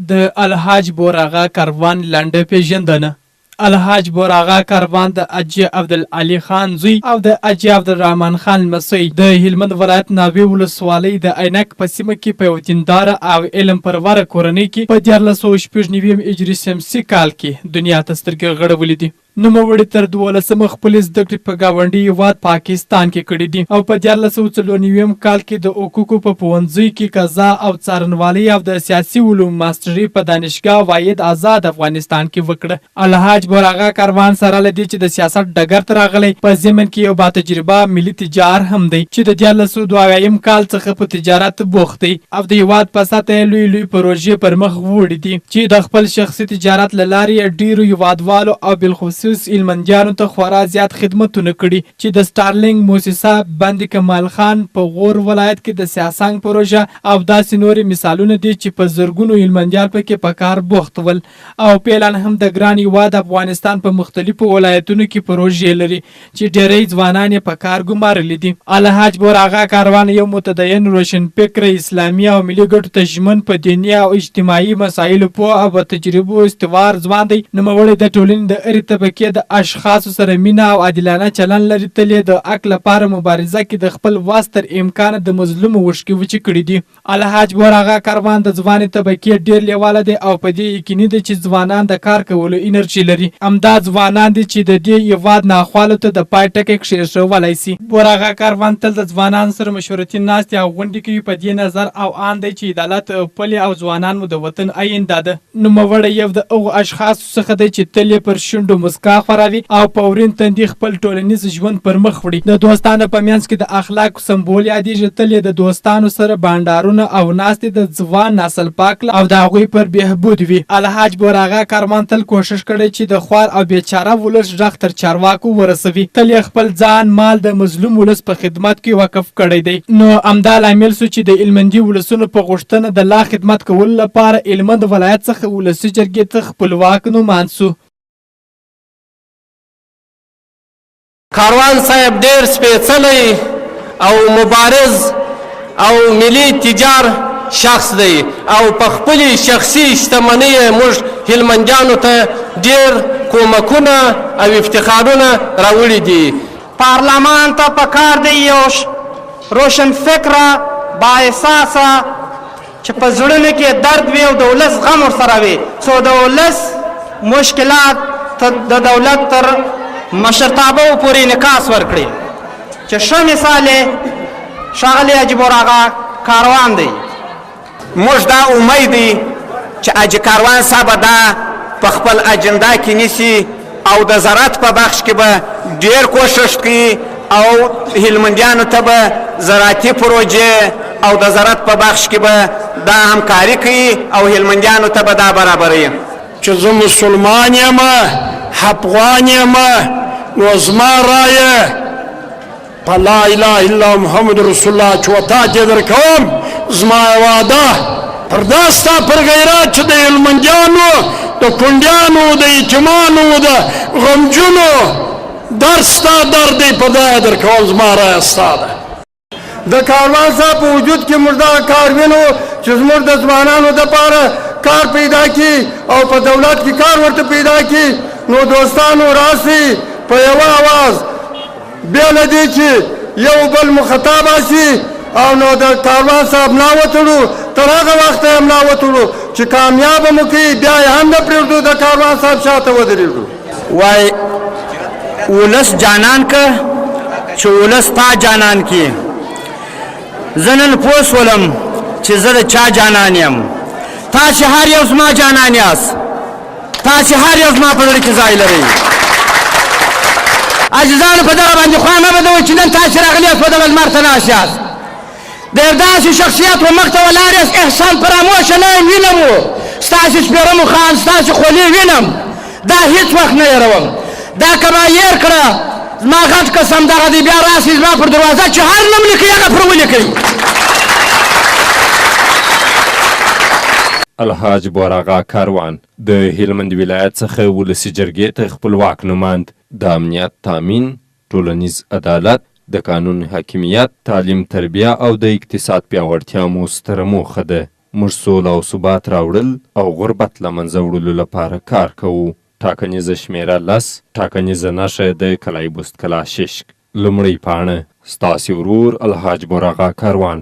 د الحاج بوراغا کاروان لنډه پیژندنه. الحاج بوراغا کاروان د حاجي عبدالعلي خان زوی او د حاجي عبدالرحمن خان لمسی د هلمند ولایت ناوې ولسوالۍ د عینک په سیمه کې په یو دینداره او علم پروره کورنۍ کې په 1499 هجري شمسي کال کې دنیا ته سترګې غړولې دي. نوموړي تر 12 خپلې زده کړې په ګاونډي هیواد پاکستان کې کړې دي او په 1494 کال کې د حقوقو په پوهنځي کې قضا او څارنوالۍ او د سیاسي علومو ماسټري په دانشګاه واحد آزاد افغانستان کې وکړه. الحاج بوراغا کاروان سره له دې چې د سیاست ډګر ته راغلی په ضمن کې یو با تجربه ملي تجار هم دی چې د 1402 کال څخه په تجارت بوخت دی او د هیواد په سطحه لوی پروژې پر مخ وړي دي چې د خپل شخصي تجارت له لارې ډیرو هیوادوالو او بالخصوص هلمندیانو ته خورا زیات خدمتونه کړي چې د سټارلینګ موسسه بند کمال خان په غور ولایت کې د سیاسنګ پروژه او داسې نورې مثالونه دي چې په زرګونو هلمندیان پکې په کار بوخت ول او پیلان هم د ګران هیواد افغانستان په مختلفو ولایتونو کې پروژې لري چې ډېری ځوانان یې په کار ګمارلي دي. الحاج بوراغا کاروان یو متدین روشن فکر اسلامي او ملي ګټو ته ژمن په دیني او اجتماعي مسایلو پوه او تجربو استوار ځوان دی. نوموړی د ټولنې د هرې طبقې د اشخاصو سره مینه او عادلانه چلن لري. تل یې د حق لپاره مبارزه کې د خپل واس تر امکانه د مظلومو وشکې وچې کړي دي. الحاج بوراغا کاروان د ځوانې طبقې ډېر لیواله دی او په دې یقیني دی چې ځوانان د کار کولو انرژي لري. همدا ځوانان دي چې د دې هیواد ناخوالو ته د پای ټکی کښېښولی سي. بوراغا کاروان تل د ځوانانو سره مشورتي ناستې او غونډې کوي. په دې نظر او آن دی چې عدالت پلې او ځوانان مو د وطن آینده ده. نوموړی یو د هغو اشخاصو څخه دی چې تل یې پر شونډو مسکا خوروي او په ورین تندي خپل ټولنیز ژوند پر مخ وړي. د دوستانو په منځ کې د اخلاقو سمبول یادېږي. تل یې د دوستانو سره بانډارونه او ناستې د ځوان نسل پاک او د هغوی پر بهبود وي. الحاج بوراغا کاروان تل کوشش کړی چې د خوار او بیچاره ولس غږ تر چارواکو ورسوي. تل یې خپل ځان مال د مظلوم ولس په خدمت کې وقف کړی دی. نو همدا لامل سو چې د هلمندي ولسونو په غوښتنه د لا خدمت کولو لپاره هلمند ولایت څخه ولسي جرګې ته خپلواک نومان سو. کاروان صاحب ډېر سپېڅلی او مبارز او ملي تجار شخص دی او په خپلې شخصي شتمنۍ موږ هلمندیانو ته ډېر کومکونه او افتخارونه راوړي دي. پارلمان ته پکار دی یو روشن فکره با احساسه چې په زړونو کې درد وي او د ولس غم ورسره وي څو د ولس مشکلات د دولت تر مشرتابه پورې انعکاس ورکړي چې ښه مثال یې ښاغلی حاجي بوراغا کاروان دی. موږ دا امید دی چې حاجي کاروان صاحب دا په خپل اجنډا کې نیسي او د زراعت په بخش کې به ډېر کوشش کوي او هلمندیانو ته به زراعتي پروژې او د زراعت په بخش کې به دا همکاري کوي او هلمندیانو ته به دا برابروي. چې زه مسلمان یم افغان یم نو زما رایه په لا اله الا محمد رسول الله چې وتا دې درکوم. زما واده پر دا ستا پر غیرت چې د هلمندیانو د کونډیانو د یتیمانو د غمجنو درد ستا درد دی په دا درکوم. زما رایه ستا ده. د کاروان صاحب په وجود کې موږ دا کار وینو چې زموږ د ځوانانو دپاره کار پیدا کړي او په دولت کې کار ورته پیدا کړي. نو دوستانو راسي په یوه اواز بیا له دې چې یو بل مخاطب شي او نو د کاروان صاحب ملا وتړو تر هغه وخته یې ملا وتړو چې کامیابه مو کړي بیا یې هم نه پرېږدو د کاروان صاحب شاته ودرېږو. وای ولس جانان که چې ولس تا جانان کی. زه نن پوه شولم چې زه د چا جانان یم. تاسې هر یو زما جانان یاست. تاسې هر یو زما په زړه کې ځای لرئ. عزیزانو په دغه باندې خوا مه بدوئ چې نن تاسې راغلي یاست په دغه لمر ته ناست یاست. د یو داسې شخصیت و مخ ته ولاړ یاست احسان فراموشه نه یم وینم و ستاسې سپېره مو خان ستاسې خولې وینم. دا هېڅ وخت نه هېروم. دا که ما هېر کړه زما غټ قسم دغه دی بیا راسئ زما پر دروازه چې هر نوم لیکئ هغه پر ولیکئ. الحاج بوراغا کاروان د هلمند ولایت څخه ولسي جرګې ته خپلواک نوماند. د امنیت تامین، ټولنیز عدالت، د قانون حاکمیت، تعلیم تربیه او د اقتصاد پیاوړتیا مو ستره موخه ده. موږ سوله او ثبات راوړل او غربت له منځه وړلو لپاره کار کوو. ټاکنیزه شمېره 10. ټاکنیزه نښه د کلای بست کلا ششک. لومړۍ پاڼه. ستاسې ورور الحاج بوراغا کاروان.